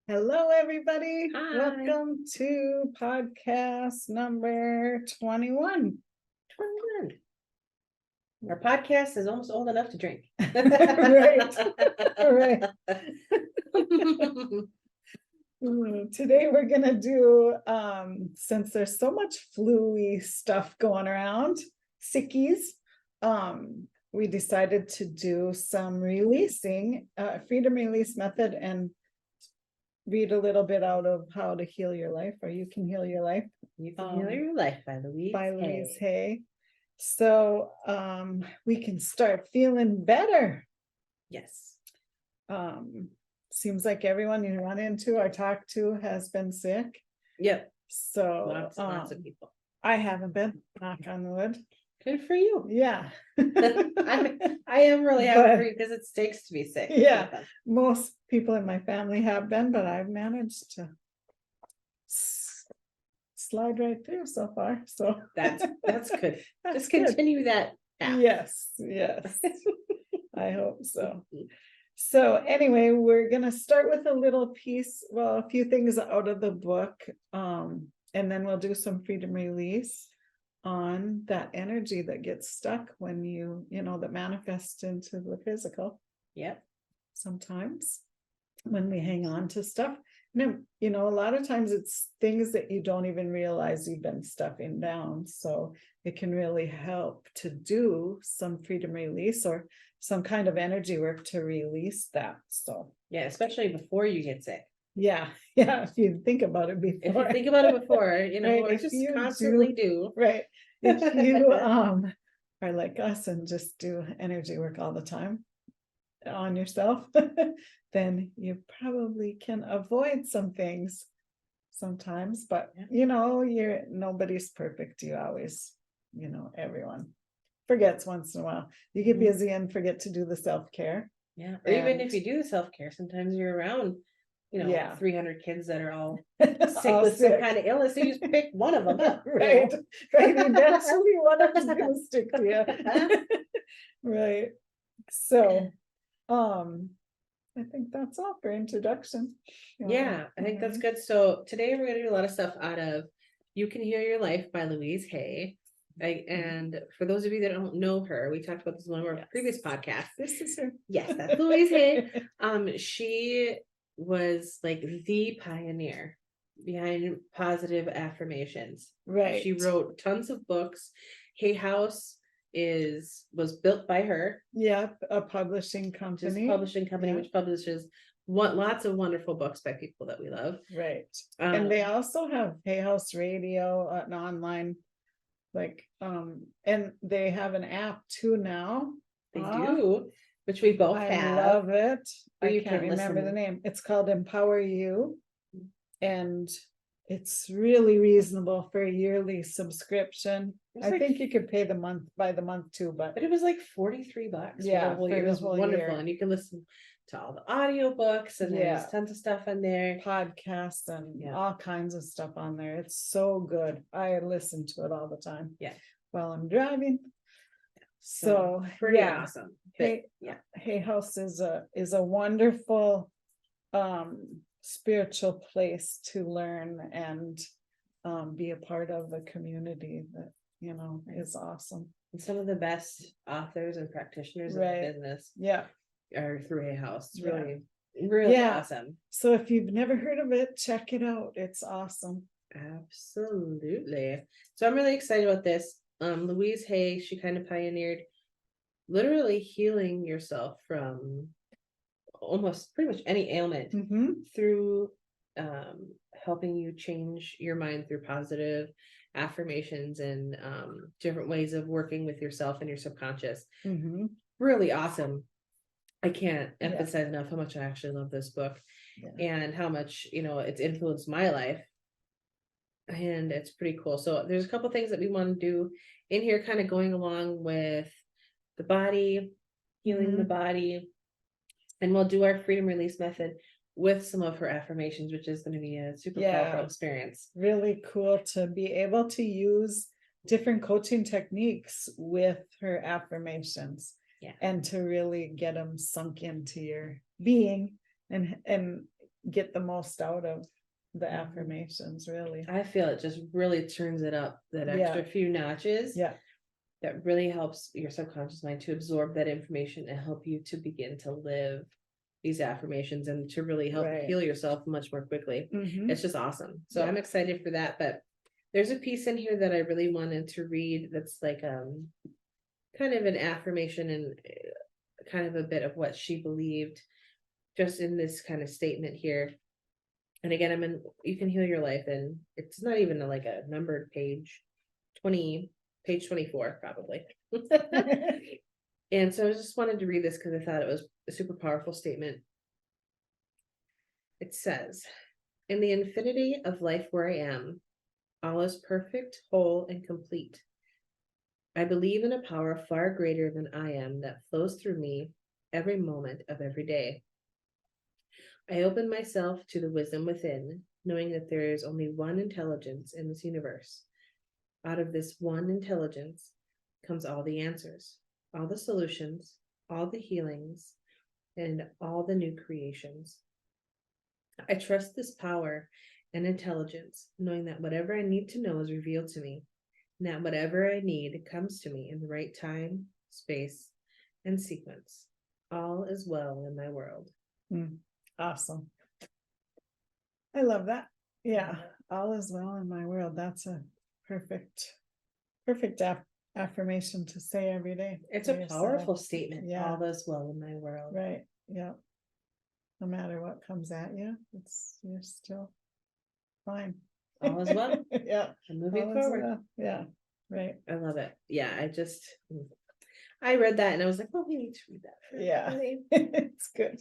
Hello, everybody. Hi. Welcome to podcast number 21. 21. Our podcast is almost old enough to drink. Right. Right. Today we're gonna do, since there's so much flu-y stuff going around, Sickies, we decided to do some releasing, freedom release method, and read a little bit out of How to Heal Your Life, or You Can Heal Your Life. You Can Heal Your Life by Louise Hay. Hay. So we can start feeling better. Yes. Seems like everyone you run into or talk to has been sick. Yep. So Lots of people. I haven't been, knock on wood. Good for you. Yeah. I am really happy because it stinks to be sick. Yeah. Most people in my family have been, but I've managed to slide right through so far. So that's good. That's Just continue that path. Yes. I hope so. So anyway, we're gonna start with a little piece, well, a few things out of the book, and then we'll do some freedom release on that energy that gets stuck when that manifests into the physical. Yep. Sometimes when we hang on to stuff, a lot of times it's things that you don't even realize you've been stuffing down. So it can really help to do some freedom release or some kind of energy work to release that. So yeah, especially before you get sick. Yeah. If you think about it before. If you think about it before, right, or just constantly do. Right. If you are like us and just do energy work all the time on yourself, then you probably can avoid some things sometimes. But nobody's perfect. You always, everyone forgets once in a while. You get busy and forget to do the self-care. Yeah. Or even if you do the self-care, sometimes you're around 300 kids that are all sick with some kind of illness, so you just pick one of them up. Right. Eventually one of them is gonna stick to you. Right. So I think that's all for introduction. Yeah, I think that's good. So today we're gonna do a lot of stuff out of You Can Heal Your Life by Louise Hay. And for those of you that don't know her, we talked about this in one of our previous podcasts. This is her. Yes, that's Louise Hay. She was like the pioneer behind positive affirmations. Right. She wrote tons of books. Hay House was built by her. Yeah, a publishing company. Which publishes lots of wonderful books by people that we love. Right. And they also have Hay House Radio, an online and they have an app too now. They do, which we both have. I love it. I can't remember the name. It's called Empower You, and it's really reasonable for a yearly subscription. I think you could pay by the month too, but it was like $43. Yeah, it was wonderful, and you can listen to all the audiobooks, and there's tons of stuff on there, podcasts and all kinds of stuff on there. It's so good. I listen to it all the time. Yeah, while I'm driving. So pretty awesome. Hay House is a wonderful spiritual place to learn and be a part of a community that is awesome. And some of the best authors and practitioners in the business are through Hay House. It's really awesome. So if you've never heard of it, check it out. It's awesome. Absolutely. So I'm really excited about this. Louise Hay, she kind of pioneered literally healing yourself from almost pretty much any ailment through helping you change your mind through positive affirmations and different ways of working with yourself and your subconscious. Really awesome. I can't emphasize enough how much I actually love this book and how much it's influenced my life. And it's pretty cool. So there's a couple things that we want to do in here, kind of going along with the body, healing the body, and we'll do our freedom release method with some of her affirmations, which is going to be a super powerful experience. Really cool to be able to use different coaching techniques with her affirmations and to really get them sunk into your being and get the most out of the Mhm. affirmations, really. I feel it just really turns it up that extra few notches. Yeah, That really helps your subconscious mind to absorb that information and help you to begin to live these affirmations and to really help Right. heal yourself much more quickly. mhm, It's just awesome. So Yeah. I'm excited for that. But there's a piece in here that I really wanted to read that's like kind of an affirmation and kind of a bit of what she believed just in this kind of statement here. And again, you can heal your life, and it's not even like a numbered page, page 24, probably. And so I just wanted to read this because I thought it was a super powerful statement. It says, in the infinity of life where I am, all is perfect, whole, and complete. I believe in a power far greater than I am that flows through me every moment of every day. I open myself to the wisdom within, knowing that there is only one intelligence in this universe. Out of this one intelligence comes all the answers, all the solutions, all the healings, and all the new creations. I trust this power and intelligence, knowing that whatever I need to know is revealed to me, and that whatever I need comes to me in the right time, space, and sequence. All is well in my world. Awesome. I love that. Yeah, all is well in my world. That's a perfect affirmation to say every day. It's to a yourself. powerful statement. Yeah. All is well in my world. Right. Yeah. No matter what comes at you, you're still fine. All is well. Yeah. I'm moving All is forward. well. Yeah. Right. I love it. Yeah, I read that and I was like, well, we need to read that. Yeah. It's good.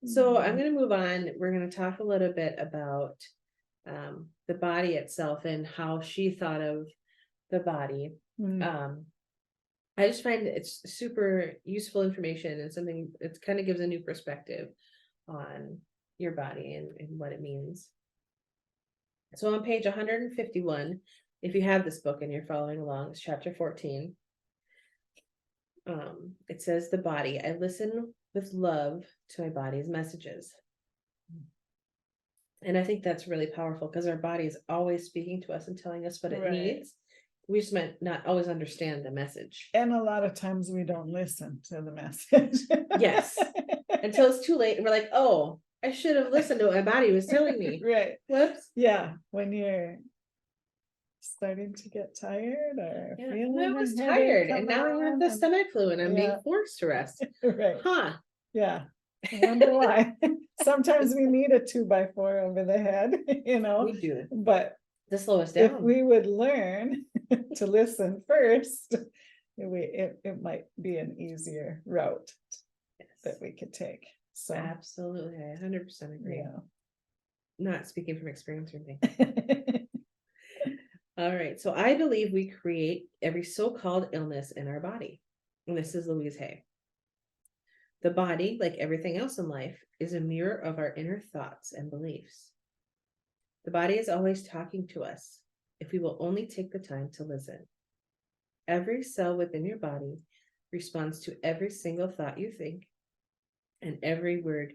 So I'm going to move on. We're going to talk a little bit about the body itself and how she thought of the body. Mm. I just find it's super useful information and something it kind of gives a new perspective on your body and what it means. So on page 151, if you have this book and you're following along, it's chapter 14. It says the body. I listen with love to my body's messages. And I think that's really powerful because our body is always speaking to us and telling us what it needs. We just might not always understand the message. And a lot of times we don't listen to the message. Yes. Until it's too late and we're like, oh, I should have listened to what my body was telling me. Right. Whoops. Yeah. When you're starting to get tired or feeling I was a tired headache and now I have come the on stomach flu and I'm being Yeah. forced to rest. Right. Huh. Yeah. I wonder why. Sometimes we need a 2x4 over the head, We do. but To slow us if down. we would learn to listen first, it might be an easier route that we could take. So Absolutely. I 100% agree. yeah. Not speaking from experience or anything. All right. So I believe we create every so-called illness in our body. And this is Louise Hay. The body, like everything else in life, is a mirror of our inner thoughts and beliefs. The body is always talking to us if we will only take the time to listen. Every cell within your body responds to every single thought you think and every word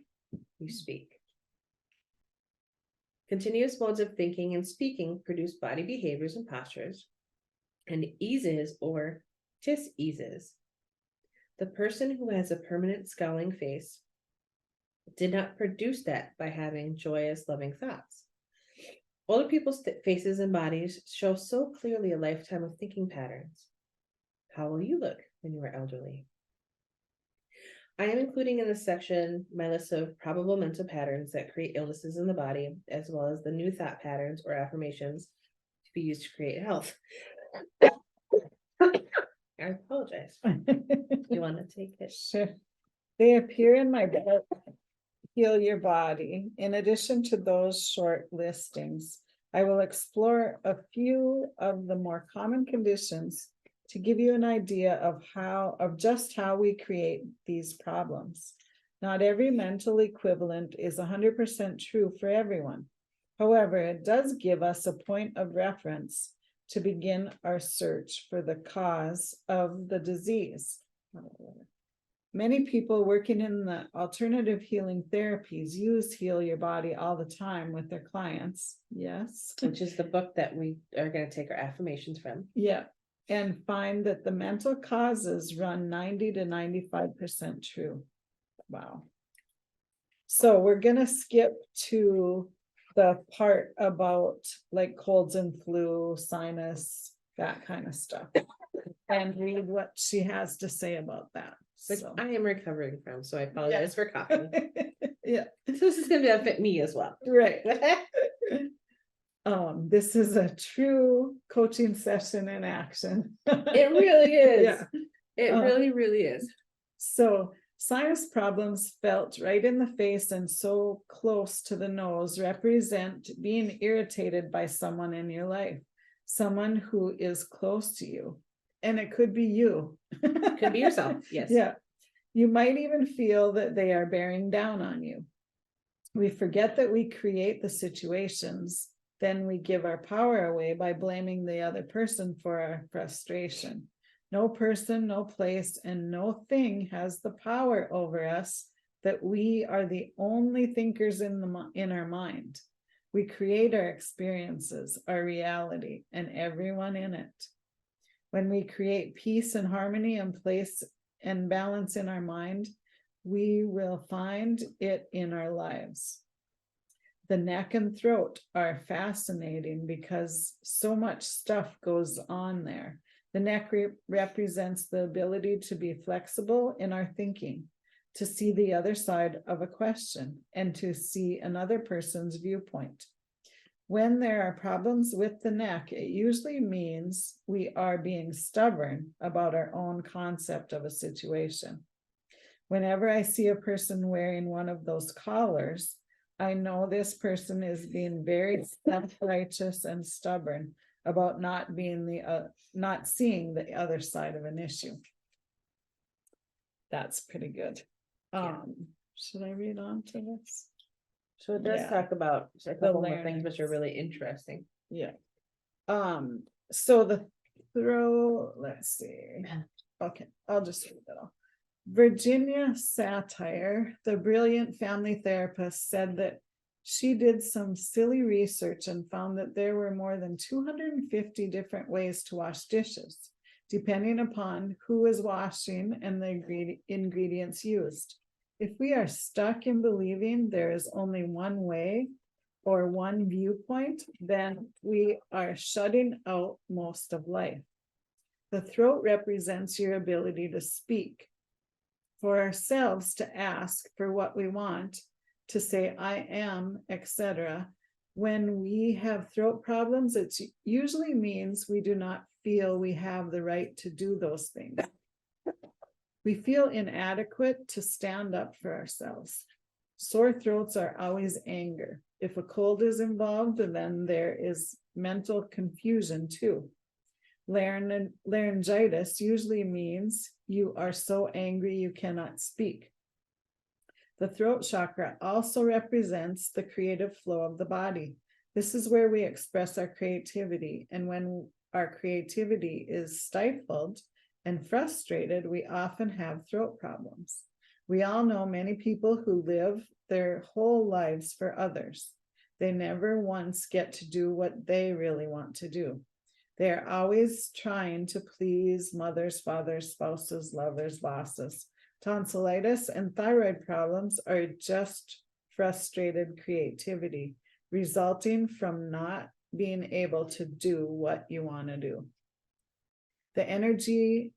you speak. Continuous modes of thinking and speaking produce body behaviors and postures, and eases or diseases. The person who has a permanent scowling face did not produce that by having joyous, loving thoughts. Older people's faces and bodies show so clearly a lifetime of thinking patterns. How will you look when you are elderly? I am including in this section my list of probable mental patterns that create illnesses in the body, as well as the new thought patterns or affirmations to be used to create health. I apologize. You want to take it? Sure. They appear in my book, Heal Your Body. In addition to those short listings, I will explore a few of the more common conditions to give you an idea of just how we create these problems. Not every mental equivalent is 100% true for everyone. However, it does give us a point of reference to begin our search for the cause of the disease. many people working in the alternative healing therapies use Heal Your Body all the time with their clients. Yes. Which is the book that we are going to take our affirmations from. Yeah. And find that the mental causes run 90 to 95% true. Wow. So we're going to skip to the part about like colds and flu, sinus, that kind of stuff, and read what she has to say about that. Which So. I am recovering from, so I apologize for coughing. Yeah. So this is going to benefit me as well. Right. This is a true coaching session in action. It really is. Yeah. It really, really is. So sinus problems felt right in the face and so close to the nose represent being irritated by someone in your life, someone who is close to you. And it could be you. Could be yourself. Yes. Yeah. You might even feel that they are bearing down on you. We forget that we create the situations. Then we give our power away by blaming the other person for our frustration. No person, no place, and no thing has the power over us, that we are the only thinkers in our mind. We create our experiences, our reality, and everyone in it. When we create peace and harmony and place and balance in our mind, we will find it in our lives. The neck and throat are fascinating because so much stuff goes on there. The neck represents the ability to be flexible in our thinking, to see the other side of a question, and to see another person's viewpoint. When there are problems with the neck, it usually means we are being stubborn about our own concept of a situation. Whenever I see a person wearing one of those collars, I know this person is being very self-righteous and stubborn about not seeing the other side of an issue. That's pretty good. Should I read on to this? So it does talk about a couple more things which are really interesting. Yeah. So the throw, let's see. Okay, I'll just read it all. Virginia Satire, the brilliant family therapist, said that she did some silly research and found that there were more than 250 different ways to wash dishes, depending upon who is washing and the ingredients used. If we are stuck in believing there is only one way or one viewpoint, then we are shutting out most of life. The throat represents your ability to speak for ourselves, to ask for what we want, to say I am, etc. When we have throat problems, it usually means we do not feel we have the right to do those things. We feel inadequate to stand up for ourselves. Sore throats are always anger. If a cold is involved, then there is mental confusion too. Laryngitis usually means you are so angry you cannot speak. The throat chakra also represents the creative flow of the body. This is where we express our creativity, and when our creativity is stifled and frustrated, we often have throat problems. We all know many people who live their whole lives for others. They never once get to do what they really want to do. They are always trying to please mothers, fathers, spouses, lovers, bosses. Tonsillitis and thyroid problems are just frustrated creativity, resulting from not being able to do what you want to do. The energy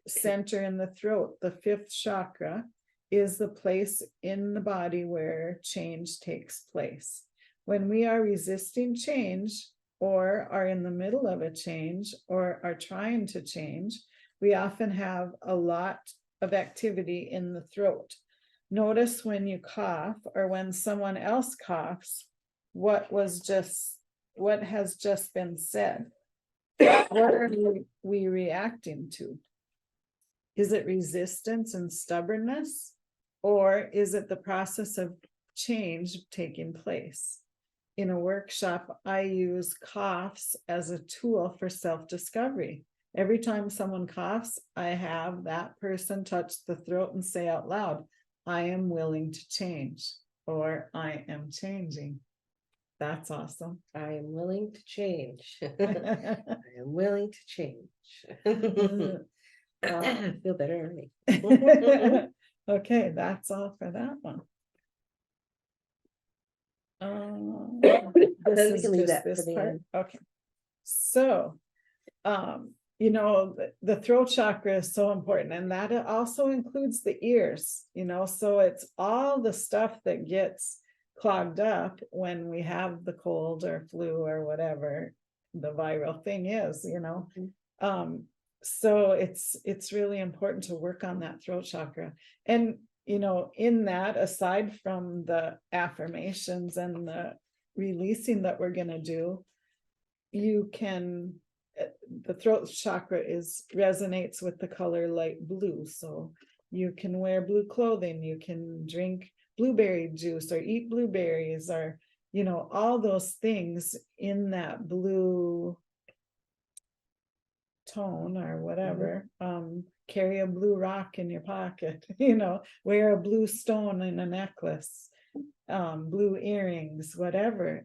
center in the throat, the fifth chakra, is the place in the body where change takes place. When we are resisting change, or are in the middle of a change, or are trying to change, we often have a lot of activity in the throat. Notice when you cough, or when someone else coughs, what has just been said. What are we reacting to? Is it resistance and stubbornness, or is it the process of change taking place? In a workshop, I use coughs as a tool for self-discovery. Every time someone coughs, I have that person touch the throat and say out loud, I am willing to change, or I am changing. That's awesome. I am willing to change. I am willing to change. I feel better already. Okay, that's all for that one. This Then we is can leave just that for this the part. end. Okay. So, you know, the throat chakra is so important, and that it also includes the ears, you know, so it's all the stuff that gets clogged up when we have the cold or flu or whatever the viral thing is, you know. So it's really important to work on that throat chakra. And you know, in that, aside from the affirmations and the releasing that we're going to do, you can, the throat chakra is resonates with the color light blue, so you can wear blue clothing, you can drink blueberry juice or eat blueberries, or you know, all those things in that blue tone or whatever. Carry a blue rock in your pocket, you know, wear a blue stone in a necklace, blue earrings, whatever,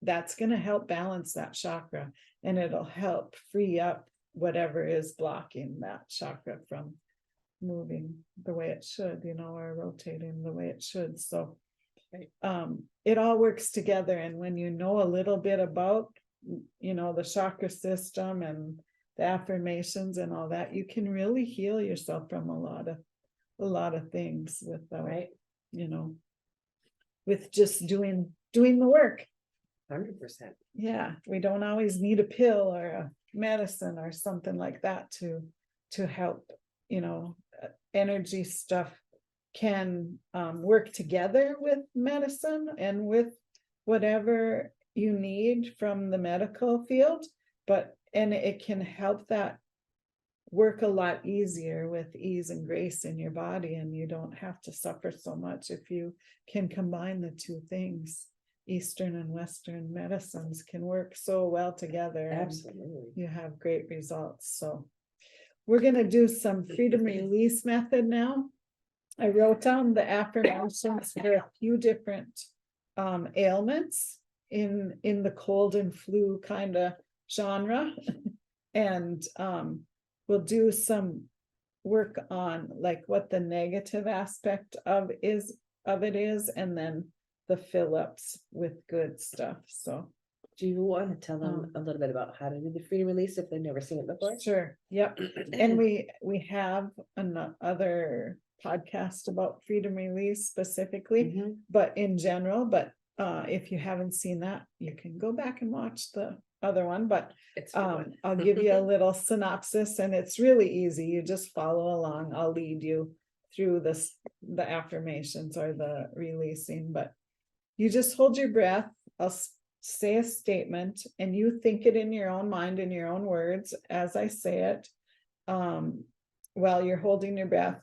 that's going to help balance that chakra, and it'll help free up whatever is blocking that chakra from moving the way it should, you know, or rotating the way it should. So it all works together. And when you know a little bit about, you know, the chakra system and the affirmations and all that, you can really heal yourself from a lot of things without, Right. you know, with just doing the work. 100%. Yeah, we don't always need a pill or a medicine or something like that to help, you know. Energy stuff can work together with medicine and with whatever you need from the medical field, and it can help that work a lot easier with ease and grace in your body, and you don't have to suffer so much if you can combine the two things. Eastern and Western medicines can work so well together. Absolutely. You have great results. So we're going to do some freedom release method now. I wrote down the affirmations for a few different ailments in the cold and flu kind of genre. And we'll do some work on like what the negative aspect of it is, and then the fill-ups with good stuff. So do you want to tell them a little bit about how to do the freedom release if they've never seen it before? Sure. Yep. And we have another podcast about freedom release specifically, but in general, but if you haven't seen that, you can go back and watch the other one. But I'll give you a little synopsis, and it's really easy. You just follow along. I'll lead you through the affirmations or the releasing, but you just hold your breath. I'll say a statement and you think it in your own mind, in your own words as I say it, while you're holding your breath.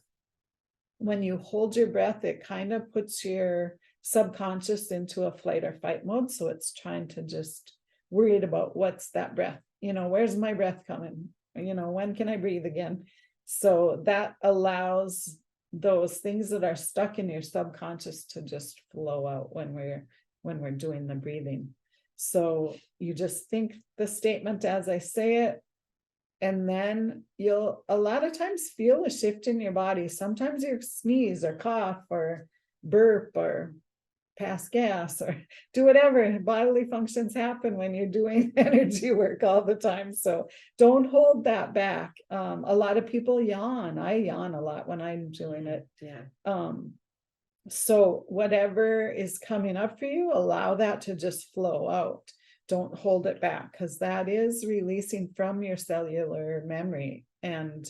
When you hold your breath, it kind of puts your subconscious into a flight or fight mode, so it's trying to just worried about what's that breath, you know, where's my breath coming, you know, when can I breathe again. So that allows those things that are stuck in your subconscious to just flow out when we're doing the breathing. So you just think the statement as I say it, and then you'll a lot of times feel a shift in your body. Sometimes you sneeze or cough or burp or pass gas or do whatever bodily functions happen when you're doing energy work all the time. So don't hold that back. A lot of people yawn. I yawn a lot when I'm doing it. Yeah. So whatever is coming up for you, allow that to just flow out. Don't hold it back, because that is releasing from your cellular memory. And,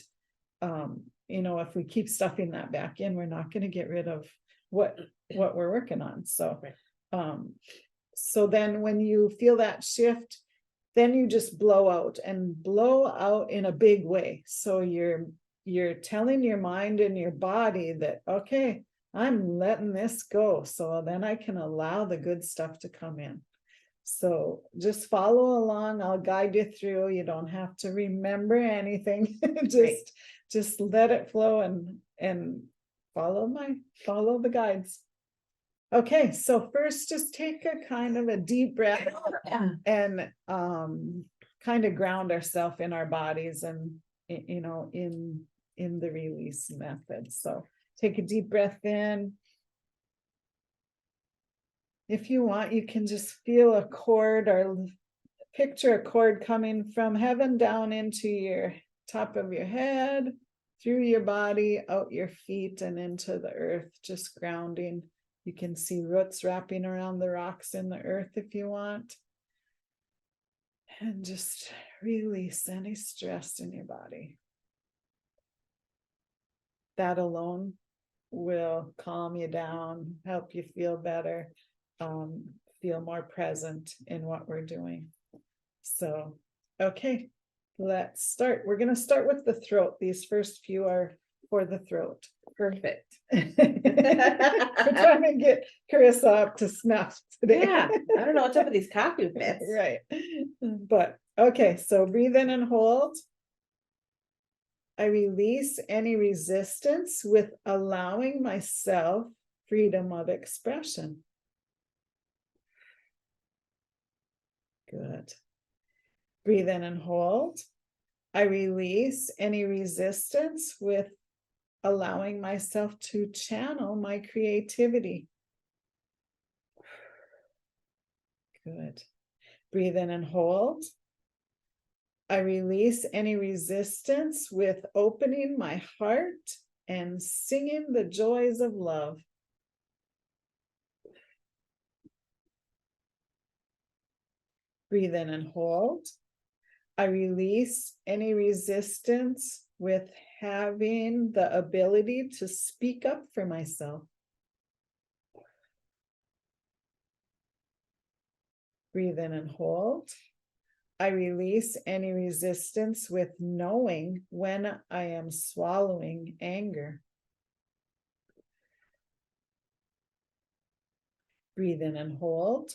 you know, if we keep stuffing that back in, we're not going to get rid of what we're working on. So, so then when you feel that shift, then you just blow out in a big way. So you're telling your mind and your body that, okay, I'm letting this go. So then I can allow the good stuff to come in. So just follow along. I'll guide you through. You don't have to remember anything. Just let it flow and follow the guides. Okay, so first just take a kind of a deep breath and kind of ground ourselves in our bodies and in the release method. So take a deep breath in. If you want, you can just feel a cord or picture a cord coming from heaven down into your top of your head, through your body, out your feet, and into the earth, just grounding. You can see roots wrapping around the rocks in the earth if you want. And just release any stress in your body. That alone will calm you down, help you feel better, feel more present in what we're doing. So, okay, let's start. We're going to start with the throat. These first few are for the throat. Perfect. We're trying to get Carissa up to snuff today. Yeah, I don't know what's up with these coffee fits. Right. But okay, so breathe in and hold. I release any resistance with allowing myself freedom of expression. Good. Breathe in and hold. I release any resistance with allowing myself to channel my creativity. Good. Breathe in and hold. I release any resistance with opening my heart and singing the joys of love. Breathe in and hold. I release any resistance with having the ability to speak up for myself. Breathe in and hold. I release any resistance with knowing when I am swallowing anger. Breathe in and hold.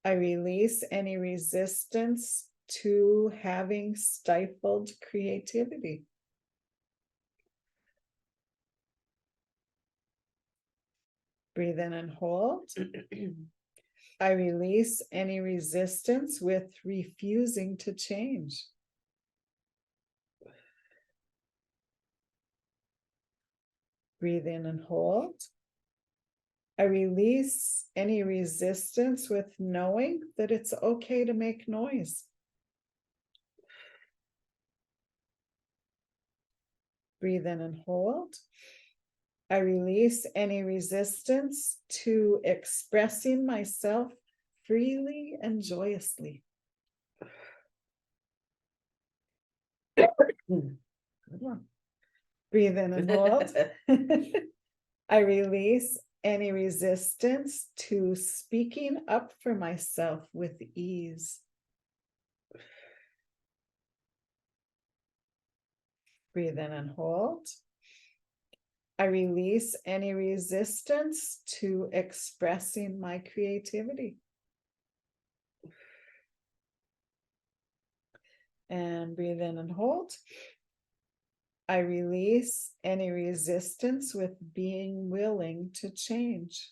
I release any resistance to having stifled creativity. Breathe in and hold. I release any resistance with refusing to change. Breathe in and hold. I release any resistance with knowing that it's okay to make noise. Breathe in and hold. I release any resistance to expressing myself freely and joyously. Good one. Breathe in and hold. I release any resistance to speaking up for myself with ease. Breathe in and hold. I release any resistance to expressing my creativity. And breathe in and hold. I release any resistance with being willing to change.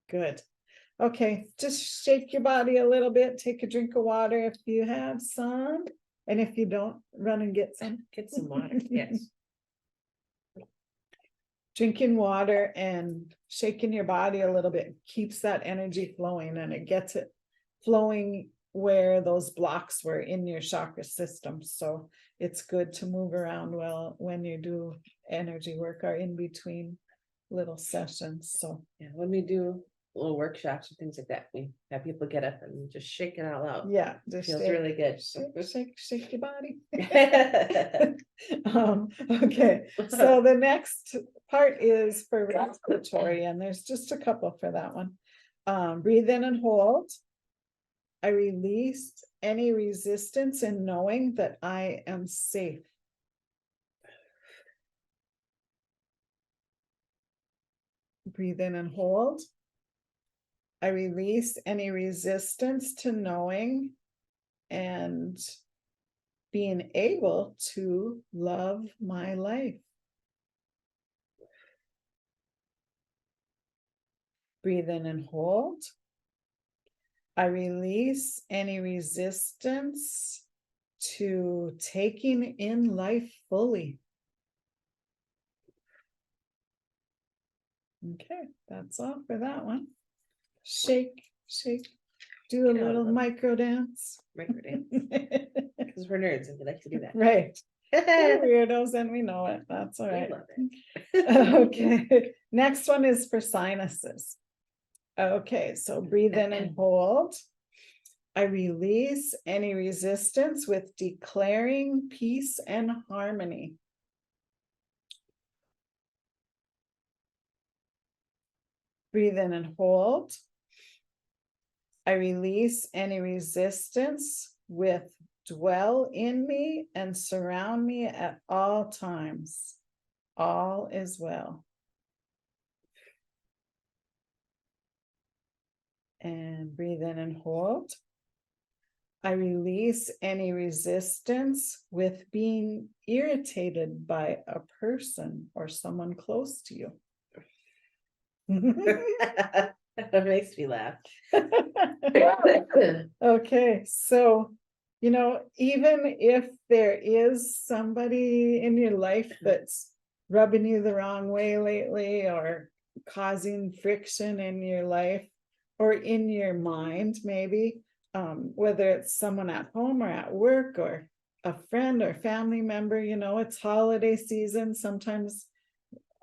Good. Okay, just shake your body a little bit. Take a drink of water if you have some. And if you don't, run and get some. Get some water, yes. Drinking water and shaking your body a little bit keeps that energy flowing, and it gets it flowing where those blocks were in your chakra system. So it's good to move around well when you do energy work or in between little sessions. So yeah, when we do little workshops and things like that, we have people get up and just shake it all out. yeah, just Feels really good. shake your body. Okay, so the next part is for respiratory, and there's just a couple for that one. Breathe in and hold. I released any resistance in knowing that I am safe. Breathe in and hold. I release any resistance to knowing and being able to love my life. Breathe in and hold. I release any resistance to taking in life fully. Okay, that's all for that one. Shake, shake, do a Yeah, I little love- micro dance. Micro dance. Because we're nerds and we like to do that. Right. We're We weirdos and we know it. That's all right. love it. Okay, next one is for sinuses. Okay, so breathe in and hold. I release any resistance with declaring peace and harmony. Breathe in and hold. I release any resistance with dwell in me and surround me at all times. All is well. And breathe in and hold. I release any resistance with being irritated by a person or someone close to you. That makes me laugh. Okay, so, even if there is somebody in your life that's rubbing you the wrong way lately or causing friction in your life or in your mind, maybe, whether it's someone at home or at work or a friend or family member, it's holiday season. Sometimes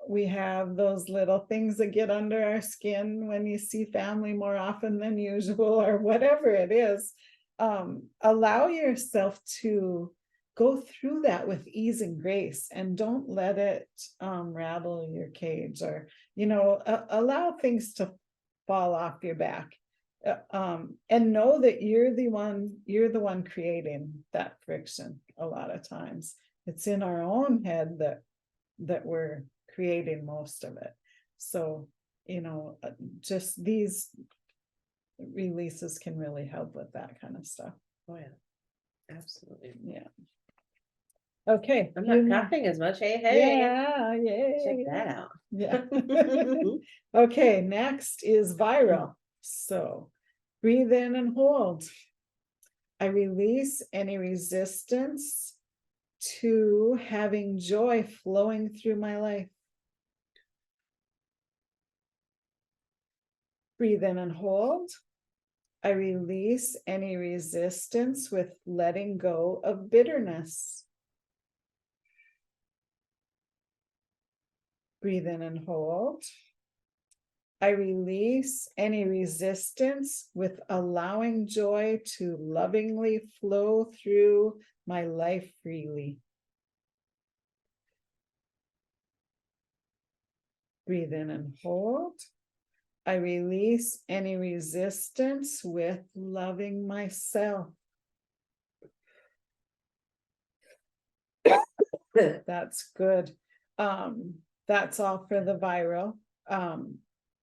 we have those little things that get under our skin when you see family more often than usual or whatever it is. Allow yourself to go through that with ease and grace and don't let it rattle your cage or, allow things to fall off your back. And know that you're the one creating that friction. A lot of times it's in our own head that we're creating most of it. So, just these releases can really help with that kind of stuff. Oh yeah, absolutely. Yeah. Okay. I'm not coughing as much. Hey, Yeah, check yeah. that out. Yeah. Okay, next is viral. So breathe in and hold. I release any resistance to having joy flowing through my life. Breathe in and hold. I release any resistance with letting go of bitterness. Breathe in and hold. I release any resistance with allowing joy to lovingly flow through my life freely. Breathe in and hold. I release any resistance with loving myself. That's good. That's all for the viral.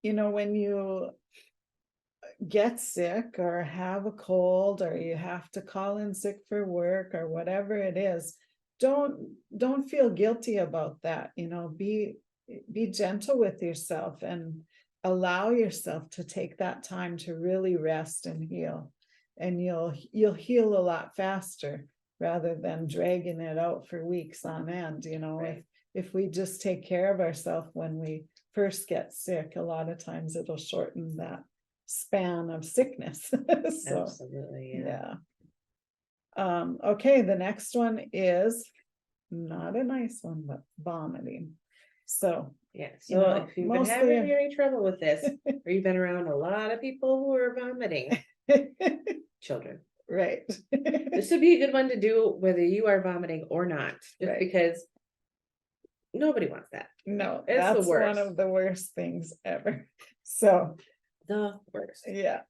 When you get sick or have a cold or you have to call in sick for work or whatever it is, don't feel guilty about that. Be gentle with yourself and allow yourself to take that time to really rest and heal, and you'll heal a lot faster rather than dragging it out for weeks on end. Right. If we just take care of ourselves when we first get sick, a lot of times it'll shorten that span of sickness. So, Absolutely, yeah. Okay, the next one is not a nice one, but vomiting. So Yeah. So if you've been having mostly any trouble with this, or you've been around a lot of people who are vomiting, children, right. this would be a good one to do whether you are vomiting or not, just Right. because nobody wants that. No, It's the that's one worst. of the worst things ever. So The worst. yeah.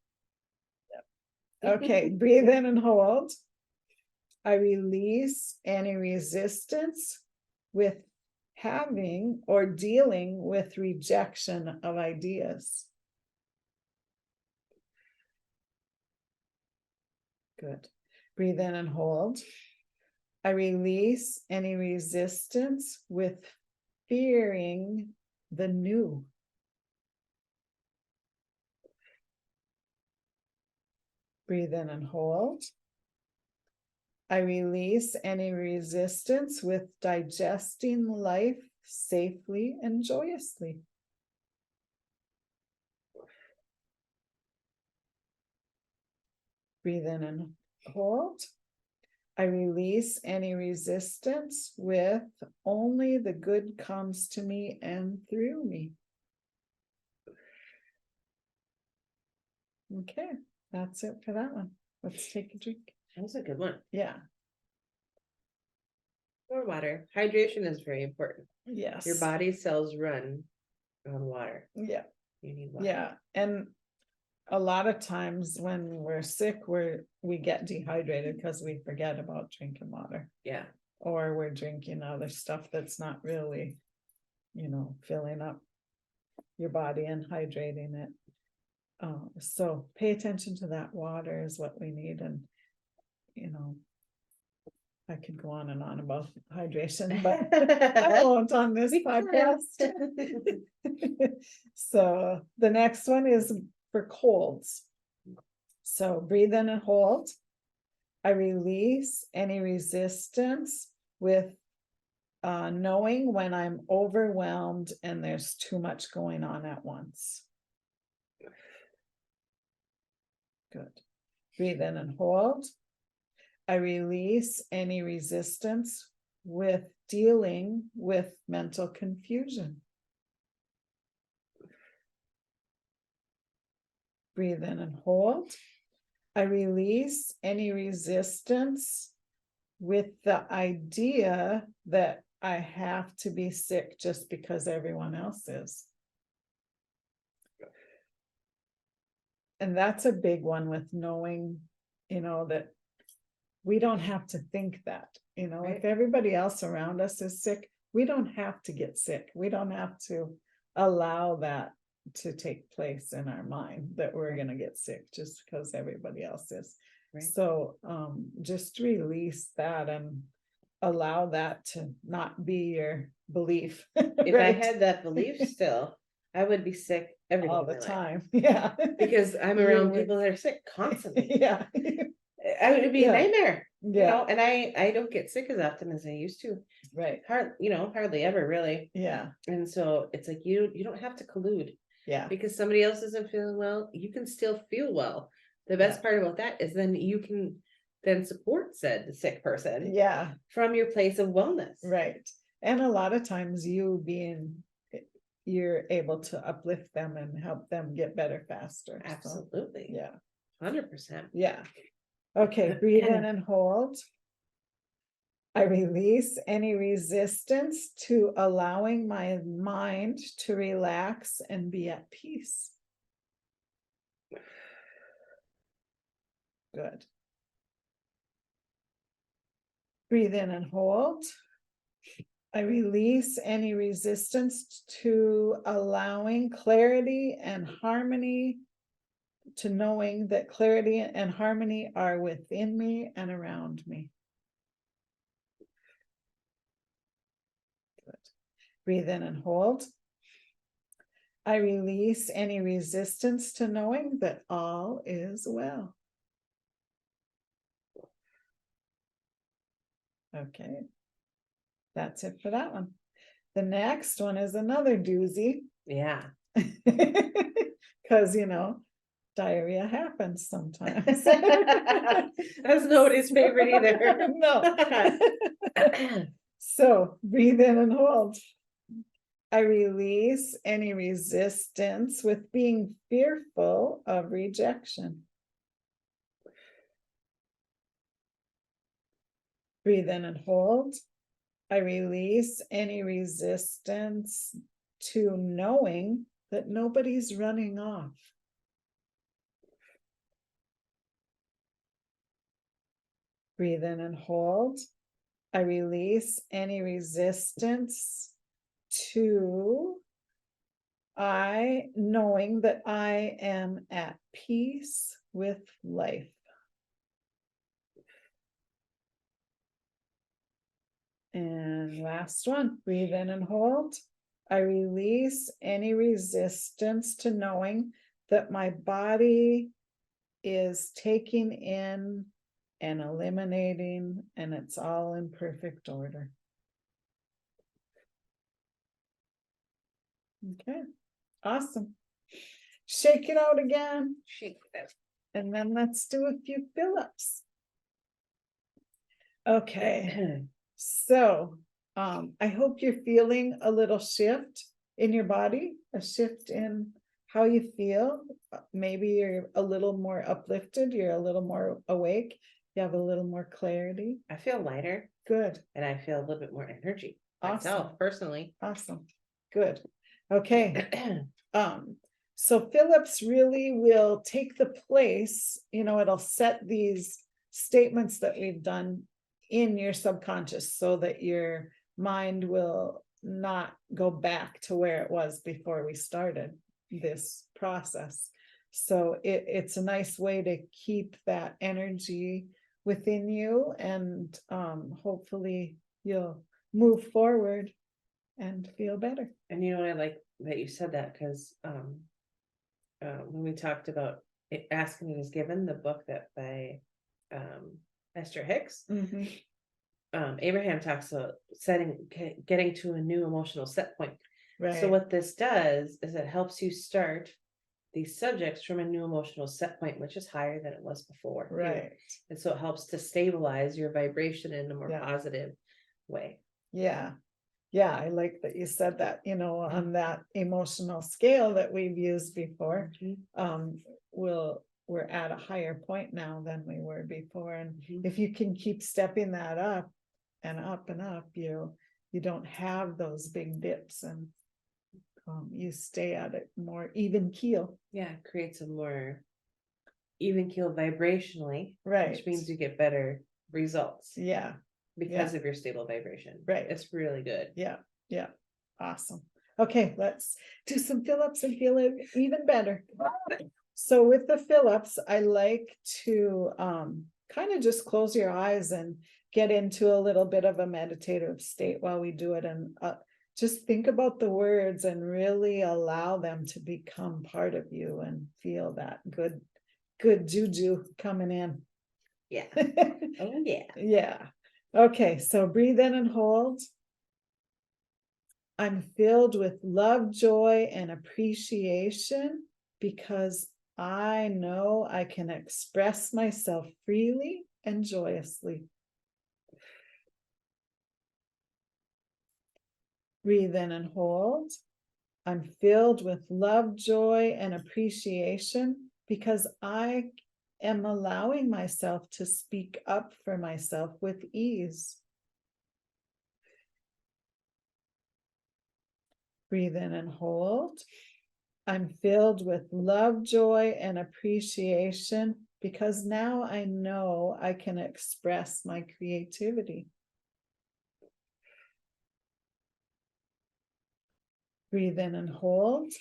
Okay, breathe in and hold. I release any resistance with having or dealing with rejection of ideas. Good. Breathe in and hold. I release any resistance with fearing the new. Breathe in and hold. I release any resistance with digesting life safely and joyously. Breathe in and hold. I release any resistance with only the good comes to me and through me. Okay, that's it for that one. Let's take a drink. That was a good one. Yeah. More water. Hydration is very important. Yes. Your body cells run on water. Yeah. You need water. Yeah. And a lot of times when we're sick, we get dehydrated because we forget about drinking water. Yeah. Or we're drinking other stuff that's not really, filling up your body and hydrating it. So pay attention to that. Water is what we need. And, I could go on and on about hydration, but I won't on this podcast. So the next one is for colds. So breathe in and hold. I release any resistance with knowing when I'm overwhelmed and there's too much going on at once. Good. Breathe in and hold. I release any resistance with dealing with mental confusion. Breathe in and hold. I release any resistance with the idea that I have to be sick just because everyone else is. And that's a big one with knowing, that we don't have to think that, Right. if everybody else around us is sick, we don't have to get sick. We don't have to allow that to take place in our mind that we're going to get sick just because everybody else is. Right. So just release that and allow that to not be your belief. If I had that belief still, I would be sick every day all of the my life. time. Yeah. Because I'm You around would- people that are sick constantly. Yeah. I would be Yeah. a nightmare. Yeah. And I don't get sick as often as I used to. Right. Hardly ever really. Yeah. And so it's like you don't have to collude. Yeah. Because somebody else isn't feeling well, you can still feel well. The best part about that is then you can then support said sick person Yeah. from your place of wellness. Right. And a lot of times you're able to uplift them and help them get better faster. So, Absolutely. yeah. 100%. Yeah. Okay, breathe in and hold. I release any resistance to allowing my mind to relax and be at peace. Good. Breathe in and hold. I release any resistance to allowing clarity and harmony, to knowing that clarity and harmony are within me and around me. Good. Breathe in and hold. I release any resistance to knowing that all is well. Okay. That's it for that one. The next one is another doozy. Yeah. Because, diarrhea happens sometimes. That's nobody's favorite either. No. So breathe in and hold. I release any resistance with being fearful of rejection. Breathe in and hold. I release any resistance to knowing that nobody's running off. Breathe in and hold. I release any resistance to knowing that I am at peace with life. And last one, breathe in and hold. I release any resistance to knowing that my body is taking in and eliminating, and it's all in perfect order. Okay, awesome. Shake it out again, Shake that. and then let's do a few fill-ups. Okay, so I hope you're feeling a little shift in your body, a shift in how you feel. Maybe you're a little more uplifted, you're a little more awake, you have a little more clarity. I feel lighter. Good. And I feel a little bit more energy Awesome. myself personally. Awesome. Good. Okay. So Phillips really will take the place, it'll set these statements that we've done in your subconscious so that your mind will not go back to where it was before we started this process. So it's a nice way to keep that energy within you, and hopefully you'll move forward and feel better. And you know what, I like that you said that, because when we talked about Asking It Is Given, the book that by Esther Hicks, Abraham talks about getting to a new emotional set point. Right. So what this does is it helps you start these subjects from a new emotional set point, which is higher than it was before. Right. And so it helps to stabilize your vibration in a more positive way. Yeah. Yeah, I like that you said that, on that emotional scale that we've used before, we're at a higher point now than we were before. And if you can keep stepping that up and up and up, you don't have those big dips, and you stay at it more even keel. Yeah, it creates a more even keel vibrationally, right, which means you get better results. Yeah. Because of your stable vibration. Right. It's really good. Yeah. Yeah. Awesome. Okay, let's do some fill-ups and feel it even better. So with the fill-ups, I like to kind of just close your eyes and get into a little bit of a meditative state while we do it, and just think about the words and really allow them to become part of you and feel that good juju coming in. Yeah. Oh yeah. Yeah. Okay, so breathe in and hold. I'm filled with love, joy, and appreciation because I know I can express myself freely and joyously. Breathe in and hold. I'm filled with love, joy, and appreciation because I am allowing myself to speak up for myself with ease. Breathe in and hold. I'm filled with love, joy, and appreciation because now I know I can express my creativity. Breathe in and hold.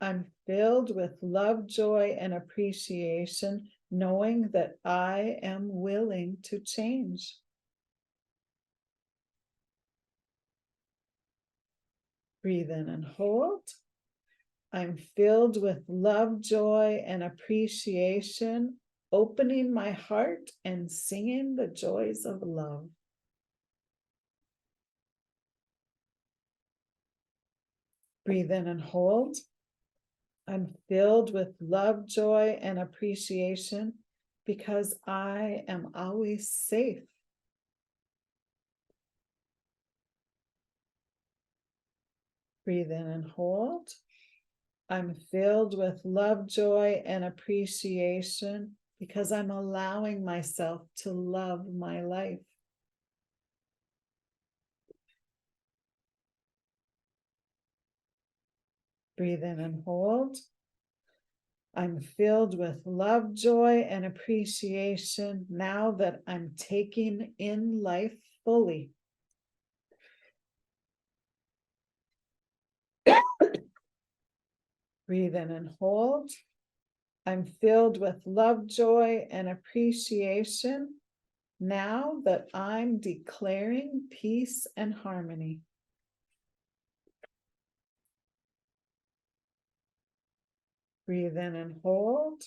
I'm filled with love, joy, and appreciation, knowing that I am willing to change. Breathe in and hold. I'm filled with love, joy, and appreciation, opening my heart and singing the joys of love. Breathe in and hold. I'm filled with love, joy, and appreciation because I am always safe. Breathe in and hold. I'm filled with love, joy, and appreciation because I'm allowing myself to love my life. Breathe in and hold. I'm filled with love, joy, and appreciation now that I'm taking in life fully. Breathe in and hold. I'm filled with love, joy, and appreciation now that I'm declaring peace and harmony. Breathe in and hold.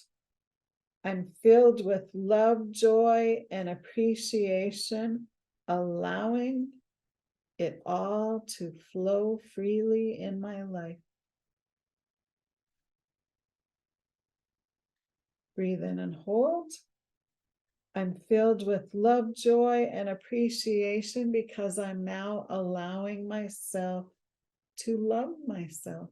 I'm filled with love, joy, and appreciation, allowing it all to flow freely in my life. Breathe in and hold. I'm filled with love, joy, and appreciation because I'm now allowing myself to love myself.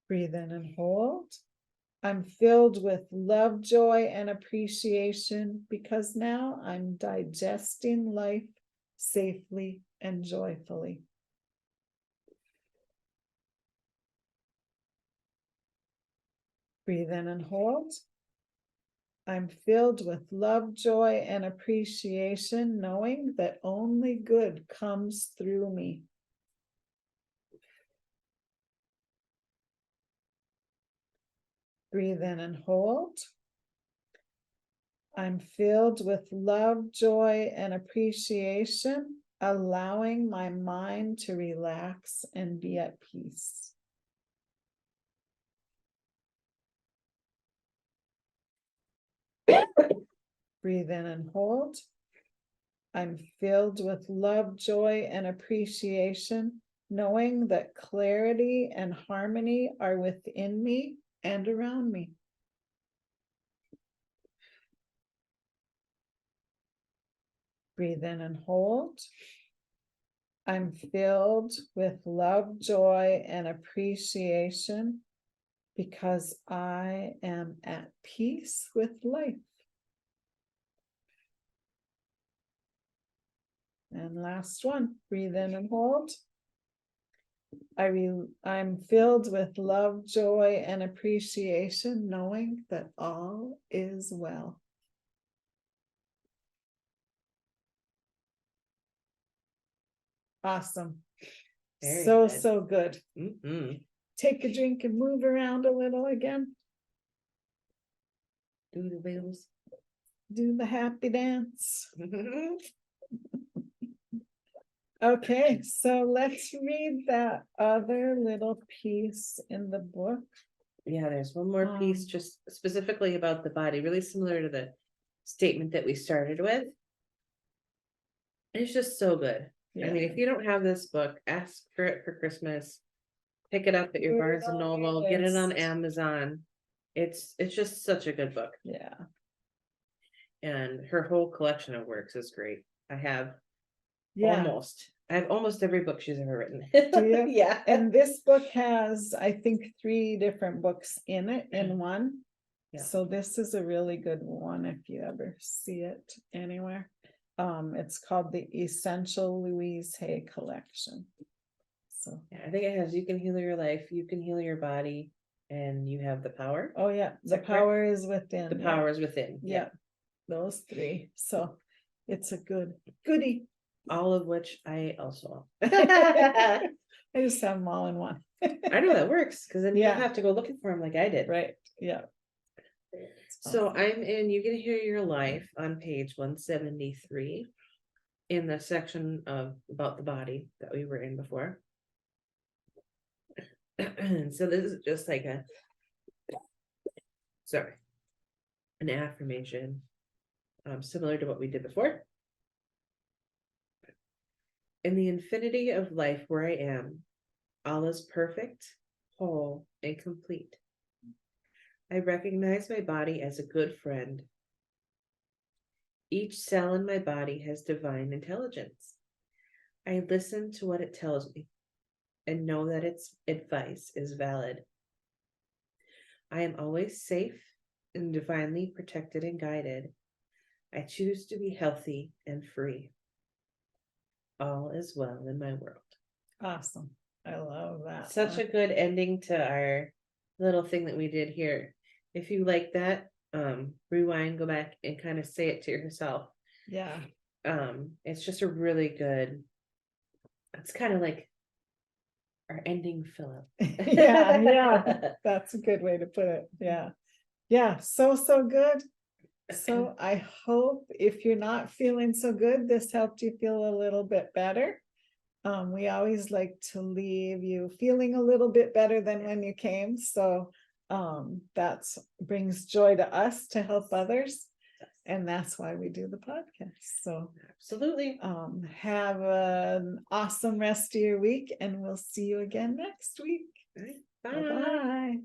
Breathe in and hold. I'm filled with love, joy, and appreciation because now I'm digesting life safely and joyfully. Breathe in and hold. I'm filled with love, joy, and appreciation, knowing that only good comes through me. Breathe in and hold. I'm filled with love, joy, and appreciation, allowing my mind to relax and be at peace. Breathe in and hold. I'm filled with love, joy, and appreciation, knowing that clarity and harmony are within me and around me. Breathe in and hold. I'm filled with love, joy, and appreciation because I am at peace with life. And last one, breathe in and hold. I'm filled with love, joy, and appreciation, knowing that all is well. Awesome. Very So, good. so good. Take a drink and move around a little again. Do the wheels. Do the happy dance. Okay, so let's read that other little piece in the book. Yeah, there's one more piece just specifically about the body, really similar to the statement that we started with. It's just so good. Yeah. I mean, if you don't have this book, ask for it for Christmas. Pick it up at your Barnes and Noble, get it on Amazon. It's just such a good book. Yeah. And her whole collection of works is great. I have Yeah. almost every book she's ever written. Do you? Yeah. And this book has, I think, 3 different books in it in one. Yeah. So this is a really good one if you ever see it anywhere. It's called the Essential Louise Hay Collection. So yeah, I think it has You Can Heal Your Life, You Can Heal Your Body, and You Have the Power. Oh yeah, the power is within. The power is within. Yeah. Those 3. So it's a goodie. All of which I also I just have them all in one. I know that works because then you Yeah. don't have to go looking for them like I did. Right. Yeah. So I'm in You Can Heal Your Life on page 173 in the section of about the body that we were in before. So this is just like an affirmation similar to what we did before. In the infinity of life where I am, all is perfect, whole, and complete. I recognize my body as a good friend. Each cell in my body has divine intelligence. I listen to what it tells me and know that its advice is valid. I am always safe and divinely protected and guided. I choose to be healthy and free. All is well in my world. Awesome. I love that. Such a good ending to our little thing that we did here. If you like that, rewind, go back and kind of say it to yourself. Yeah. It's just a really good, it's kind of like our ending Philip. Yeah, that's a good way to put it. Yeah, so good. So I hope if you're not feeling so good, this helped you feel a little bit better. We always like to leave you feeling a little bit better than when you came. So that's brings joy to us to help others. And that's why we do the podcast. So Absolutely. have an awesome rest of your week, and we'll see you again next week. Bye. Bye-bye.